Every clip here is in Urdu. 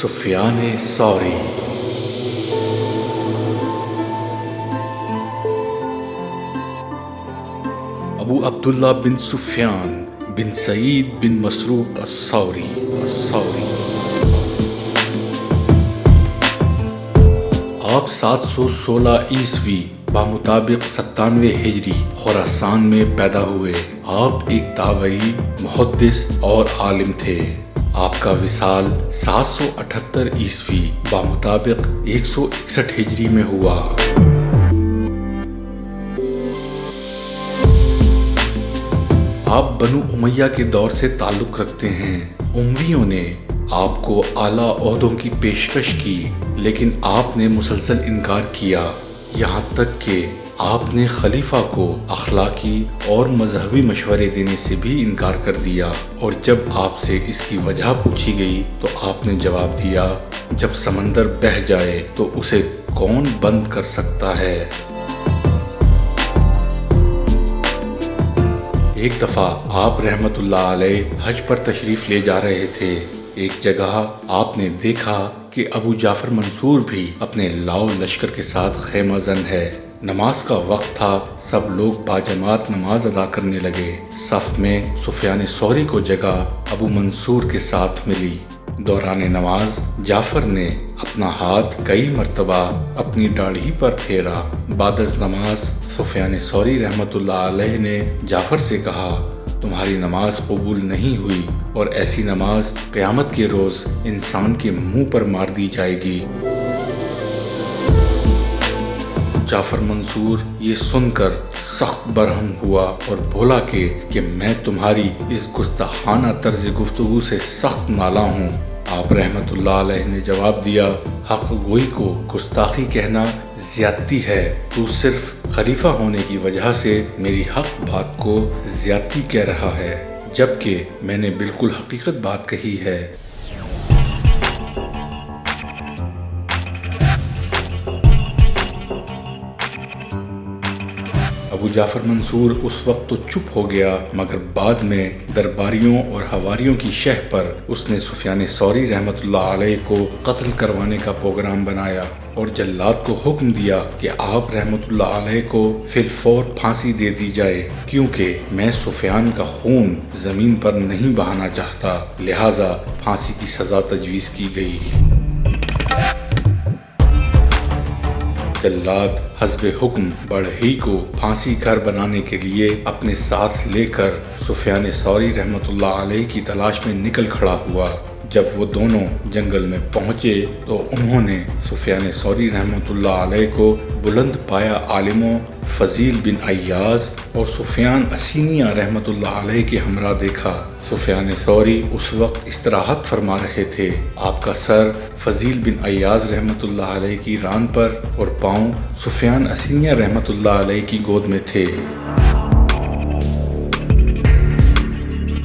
سفیان ثوری۔ ابو عبداللہ بن سفیان بن سعید بن مسروق الثوری۔ آپ 716 عیسوی بمطابق 97 ہجری خراسان میں پیدا ہوئے۔ آپ ایک تابعی، محدث اور عالم تھے۔ آپ کا وصال 778 عیسوی بمطابق 161 ہجری میں ہوا۔ آپ بنو امیہ کے دور سے تعلق رکھتے ہیں۔ امویوں نے آپ کو اعلیٰ عہدوں کی پیشکش کی، لیکن آپ نے مسلسل انکار کیا، یہاں تک کہ آپ نے خلیفہ کو اخلاقی اور مذہبی مشورے دینے سے بھی انکار کر دیا، اور جب آپ سے اس کی وجہ پوچھی گئی تو آپ نے جواب دیا، جب سمندر بہہ جائے تو اسے کون بند کر سکتا ہے؟ ایک دفعہ آپ رحمت اللہ علیہ حج پر تشریف لے جا رہے تھے۔ ایک جگہ آپ نے دیکھا کہ ابو جعفر منصور بھی اپنے لاؤ لشکر کے ساتھ خیمہ زن ہے۔ نماز کا وقت تھا، سب لوگ باجماعت نماز ادا کرنے لگے۔ صف میں سفیان ثوری کو جگہ ابو منصور کے ساتھ ملی۔ دوران نماز جعفر نے اپنا ہاتھ کئی مرتبہ اپنی داڑھی پر پھیرا۔ بعد از نماز سفیان ثوری رحمت اللہ علیہ نے جعفر سے کہا، تمہاری نماز قبول نہیں ہوئی، اور ایسی نماز قیامت کے روز انسان کے منہ پر مار دی جائے گی۔ جعفر منصور یہ سن کر سخت برہم ہوا اور بولا کہ میں تمہاری اس گستاخانہ طرز گفتگو سے سخت نالاں ہوں۔ آپ رحمت اللہ علیہ نے جواب دیا، حق گوئی کو گستاخی کہنا زیادتی ہے۔ تو صرف خلیفہ ہونے کی وجہ سے میری حق بات کو زیادتی کہہ رہا ہے، جبکہ میں نے بالکل حقیقت بات کہی ہے۔ ابو جعفر منصور اس وقت تو چپ ہو گیا، مگر بعد میں درباریوں اور حواریوں کی شہ پر اس نے سفیان ثوری رحمت اللہ علیہ کو قتل کروانے کا پروگرام بنایا اور جلاد کو حکم دیا کہ آپ رحمت اللہ علیہ کو فی الفور پھانسی دے دی جائے، کیونکہ میں سفیان کا خون زمین پر نہیں بہانا چاہتا، لہٰذا پھانسی کی سزا تجویز کی گئی۔ جلاد حسب حکم بڑھئی کو پھانسی گھر بنانے کے لیے اپنے ساتھ لے کر سفیان ثوری رحمت اللہ علیہ کی تلاش میں نکل کھڑا ہوا۔ جب وہ دونوں جنگل میں پہنچے تو انہوں نے سفیان ثوری رحمت اللہ علیہ کو بلند پایا عالموں فضیل بن ایاز اور سفیان اسینیہ رحمت اللہ علیہ کے ہمراہ دیکھا۔ سفیان ثوری اس وقت استراحت فرما رہے تھے۔ آپ کا سر فضیل بن ایاز رحمت اللہ علیہ کی ران پر اور پاؤں سفیان اسینیہ رحمت اللہ علیہ کی گود میں تھے۔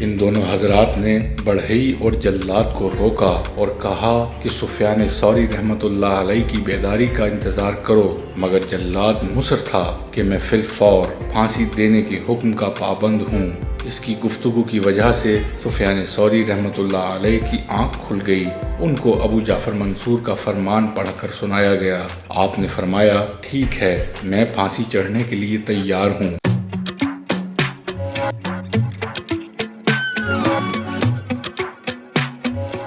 ان دونوں حضرات نے بڑھئی اور جلاد کو روکا اور کہا کہ سفیان ثوری رحمت اللہ علیہ کی بیداری کا انتظار کرو، مگر جلاد مصر تھا کہ میں فی الفور پھانسی دینے کے حکم کا پابند ہوں۔ اس کی گفتگو کی وجہ سے سفیان ثوری رحمت اللہ علیہ کی آنکھ کھل گئی۔ ان کو ابو جعفر منصور کا فرمان پڑھ کر سنایا گیا۔ آپ نے فرمایا، ٹھیک ہے، میں پھانسی چڑھنے کے لیے تیار ہوں۔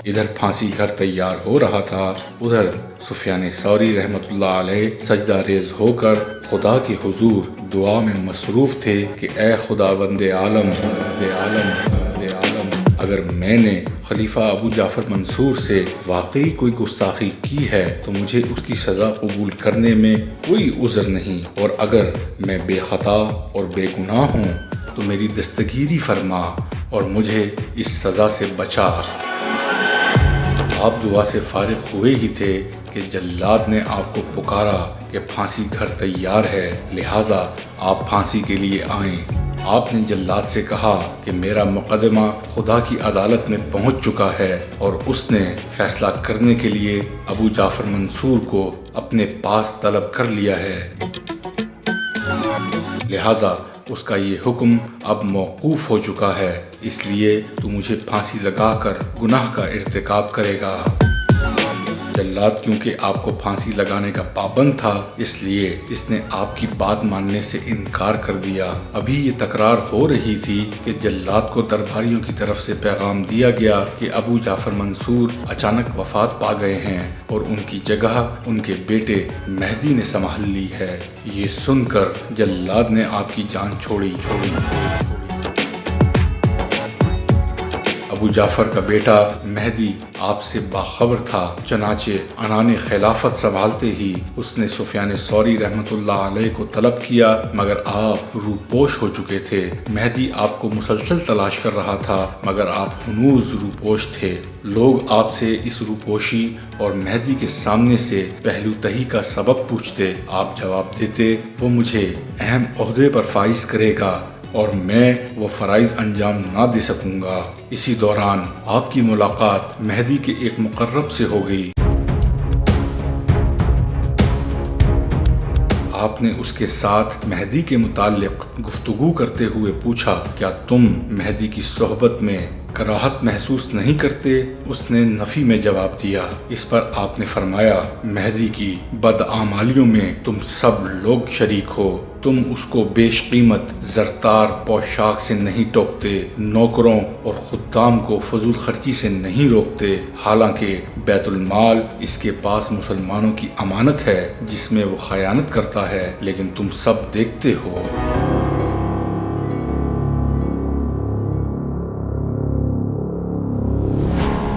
ادھر پھانسی گھر تیار ہو رہا تھا، ادھر سفیان ثوری رحمت اللہ علیہ سجدہ ریز ہو کر خدا کے حضور دعا میں مصروف تھے کہ اے خداوند عالم، اگر میں نے خلیفہ ابو جعفر منصور سے واقعی کوئی گستاخی کی ہے تو مجھے اس کی سزا قبول کرنے میں کوئی عذر نہیں، اور اگر میں بے خطا اور بے گناہ ہوں تو میری دستگیری فرما اور مجھے اس سزا سے بچا۔ آپ دعا سے فارغ ہوئے ہی تھے کہ جلاد نے آپ کو پکارا کہ پھانسی گھر تیار ہے، لہٰذا آپ پھانسی کے لیے آئیں۔ آپ نے جلاد سے کہا کہ میرا مقدمہ خدا کی عدالت میں پہنچ چکا ہے اور اس نے فیصلہ کرنے کے لیے ابو جعفر منصور کو اپنے پاس طلب کر لیا ہے، لہٰذا اس کا یہ حکم اب موقوف ہو چکا ہے، اس لیے تو مجھے پھانسی لگا کر گناہ کا ارتکاب کرے گا۔ جلاد کیونکہ آپ کو پھانسی لگانے کا پابند تھا، اس لیے اس نے آپ کی بات ماننے سے انکار کر دیا۔ ابھی یہ تکرار ہو رہی تھی کہ جلاد کو درباریوں کی طرف سے پیغام دیا گیا کہ ابو جعفر منصور اچانک وفات پا گئے ہیں اور ان کی جگہ ان کے بیٹے مہدی نے سنبھال لی ہے۔ یہ سن کر جلاد نے آپ کی جان چھوڑی۔ ابو جعفر کا بیٹا مہدی آپ سے باخبر تھا، چنانچہ عنان خلافت سنبھالتے ہی اس نے سفیان ثوری رحمۃ اللہ علیہ کو طلب کیا، مگر آپ روپوش ہو چکے تھے۔ مہدی آپ کو مسلسل تلاش کر رہا تھا، مگر آپ ہنوز روپوش تھے۔ لوگ آپ سے اس روپوشی اور مہدی کے سامنے سے پہلو تہی کا سبب پوچھتے، آپ جواب دیتے وہ مجھے اہم عہدے پر فائز کرے گا اور میں وہ فرائض انجام نہ دے سکوں گا۔ اسی دوران آپ کی ملاقات مہدی کے ایک مقرب سے ہو گئی۔ آپ نے اس کے ساتھ مہدی کے متعلق گفتگو کرتے ہوئے پوچھا، کیا تم مہدی کی صحبت میں کراہت محسوس نہیں کرتے؟ اس نے نفی میں جواب دیا۔ اس پر آپ نے فرمایا، مہدی کی بدعمالیوں میں تم سب لوگ شریک ہو۔ تم اس کو بیش قیمت زرتار پوشاک سے نہیں ٹوکتے، نوکروں اور خدام کو فضول خرچی سے نہیں روکتے، حالانکہ بیت المال اس کے پاس مسلمانوں کی امانت ہے جس میں وہ خیانت کرتا ہے، لیکن تم سب دیکھتے ہو۔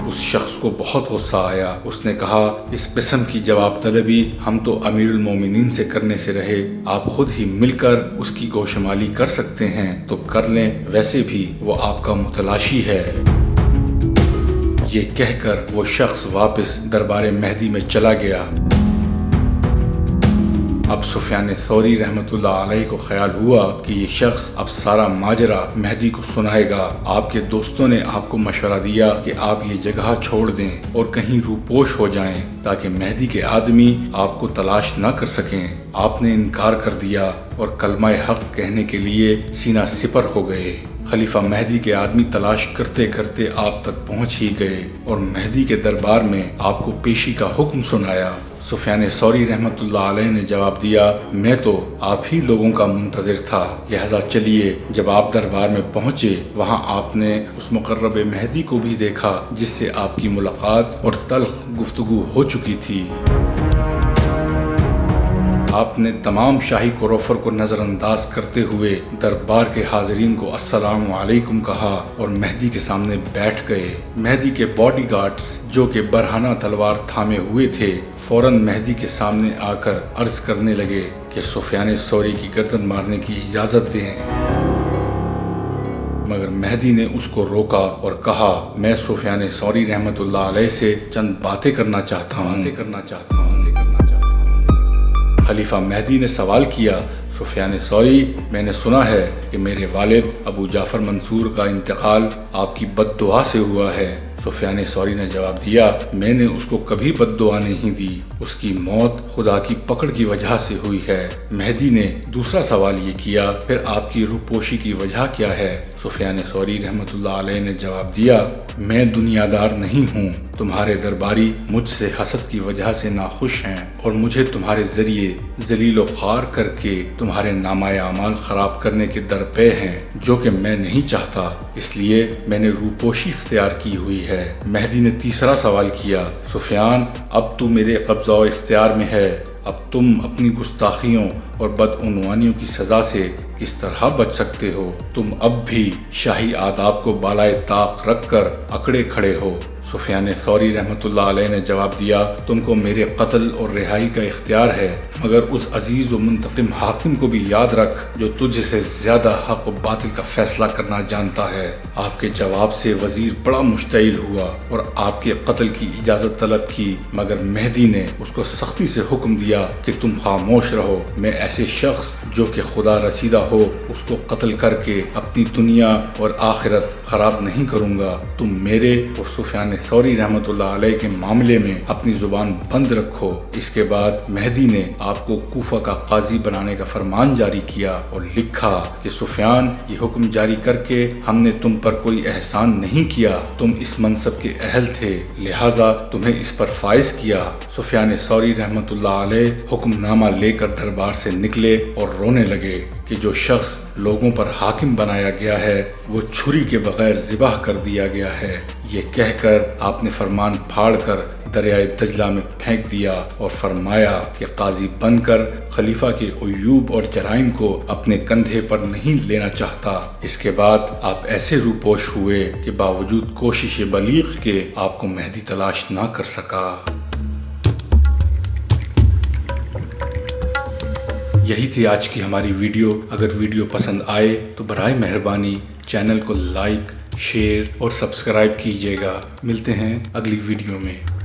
اس شخص کو بہت غصہ آیا۔ اس نے کہا، اس قسم کی جواب طلبی ہم تو امیر المومنین سے کرنے سے رہے، آپ خود ہی مل کر اس کی گوشمالی کر سکتے ہیں تو کر لیں، ویسے بھی وہ آپ کا متلاشی ہے۔ یہ کہہ کر وہ شخص واپس دربار مہدی میں چلا گیا۔ اب سفیان ثوری رحمۃ اللہ علیہ کو خیال ہوا کہ یہ شخص اب سارا ماجرا مہدی کو سنائے گا۔ آپ کے دوستوں نے آپ کو مشورہ دیا کہ آپ یہ جگہ چھوڑ دیں اور کہیں روپوش ہو جائیں تاکہ مہدی کے آدمی آپ کو تلاش نہ کر سکیں۔ آپ نے انکار کر دیا اور کلمہ حق کہنے کے لیے سینہ سپر ہو گئے۔ خلیفہ مہدی کے آدمی تلاش کرتے کرتے آپ تک پہنچ ہی گئے اور مہدی کے دربار میں آپ کو پیشی کا حکم سنایا۔ سفیان ثوری رحمۃ اللہ علیہ نے جواب دیا، میں تو آپ ہی لوگوں کا منتظر تھا، لہذا چلیے۔ جب آپ دربار میں پہنچے، وہاں آپ نے اس مقرب مہدی کو بھی دیکھا جس سے آپ کی ملاقات اور تلخ گفتگو ہو چکی تھی۔ آپ نے تمام شاہی کروفر کو نظر انداز کرتے ہوئے دربار کے حاضرین کو السلام علیکم کہا اور مہدی کے سامنے بیٹھ گئے۔ مہدی کے باڈی گارڈز جو کہ برہنہ تلوار تھامے ہوئے تھے فوراً مہدی کے سامنے آ کر عرض کرنے لگے کہ سفیان ثوری کی گردن مارنے کی اجازت دیں، مگر مہدی نے اس کو روکا اور کہا، میں سفیان ثوری رحمۃ اللہ علیہ سے چند باتیں کرنا چاہتا ہوں۔ خلیفہ مہدی نے سوال کیا، سفیان ثوری، میں نے سنا ہے کہ میرے والد ابو جعفر منصور کا انتقال آپ کی بد دعا سے ہوا ہے۔ سفیان ثوری نے جواب دیا، میں نے اس کو کبھی بد دعا نہیں دی، اس کی موت خدا کی پکڑ کی وجہ سے ہوئی ہے۔ مہدی نے دوسرا سوال یہ کیا، پھر آپ کی روپوشی کی وجہ کیا ہے؟ سفیان ثوری رحمۃ اللہ علیہ نے جواب دیا، میں دنیا دار نہیں ہوں، تمہارے درباری مجھ سے حسد کی وجہ سے ناخوش ہیں اور مجھے تمہارے ذریعے ذلیل و خوار کر کے تمہارے نامہ اعمال خراب کرنے کے درپے ہیں، جو کہ میں نہیں چاہتا، اس لیے میں نے روپوشی اختیار کی ہوئی ہے۔ مہدی نے تیسرا سوال کیا، سفیان، اب تو میرے قبضہ و اختیار میں ہے، اب تم اپنی گستاخیوں اور بدعنوانیوں کی سزا سے کس طرح بچ سکتے ہو؟ تم اب بھی شاہی آداب کو بالائے طاق رکھ کر اکڑے کھڑے ہو۔ سفیان ثوری رحمۃ اللہ علیہ نے جواب دیا، تم کو میرے قتل اور رہائی کا اختیار ہے، مگر اس عزیز و منتقم حاکم کو بھی یاد رکھ جو تجھ سے زیادہ حق و باطل کا فیصلہ کرنا جانتا ہے۔ آپ کے جواب سے وزیر بڑا مشتعل ہوا اور آپ کے قتل کی اجازت طلب کی، مگر مہدی نے اس کو سختی سے حکم دیا کہ تم خاموش رہو، میں ایسے شخص جو کہ خدا رسیدہ ہو اس کو قتل کر کے اپنی دنیا اور آخرت خراب نہیں کروں گا۔ تم میرے اور سفیان ثوری رحمۃ اللہ علیہ کے معاملے میں اپنی زبان بند رکھو۔ اس کے بعد مہدی نے آپ کو کوفہ کا قاضی بنانے کا فرمان جاری کیا اور لکھا کہ سفیان، یہ حکم جاری کر کے ہم نے تم پر کوئی احسان نہیں کیا، تم اس منصب کے اہل تھے، لہٰذا تمہیں اس پر فائز کیا۔ سفیان ثوری رحمۃ اللہ علیہ حکم نامہ لے کر دربار سے نکلے اور رونے لگے کہ جو شخص لوگوں پر حاکم بنایا گیا ہے وہ چھری کے بغیر ذبح کر دیا گیا ہے۔ یہ کہہ کر آپ نے فرمان پھاڑ کر دریائے دجلہ میں پھینک دیا اور فرمایا کہ قاضی بن کر خلیفہ کے عیوب اور جرائم کو اپنے کندھے پر نہیں لینا چاہتا۔ اس کے بعد آپ ایسے روپوش ہوئے کہ باوجود کوشش بلیغ کے آپ کو مہدی تلاش نہ کر سکا۔ یہی تھی آج کی ہماری ویڈیو۔ اگر ویڈیو پسند آئے تو برائے مہربانی چینل کو لائک، شیئر اور سبسکرائب کیجیے گا۔ ملتے ہیں اگلی ویڈیو میں۔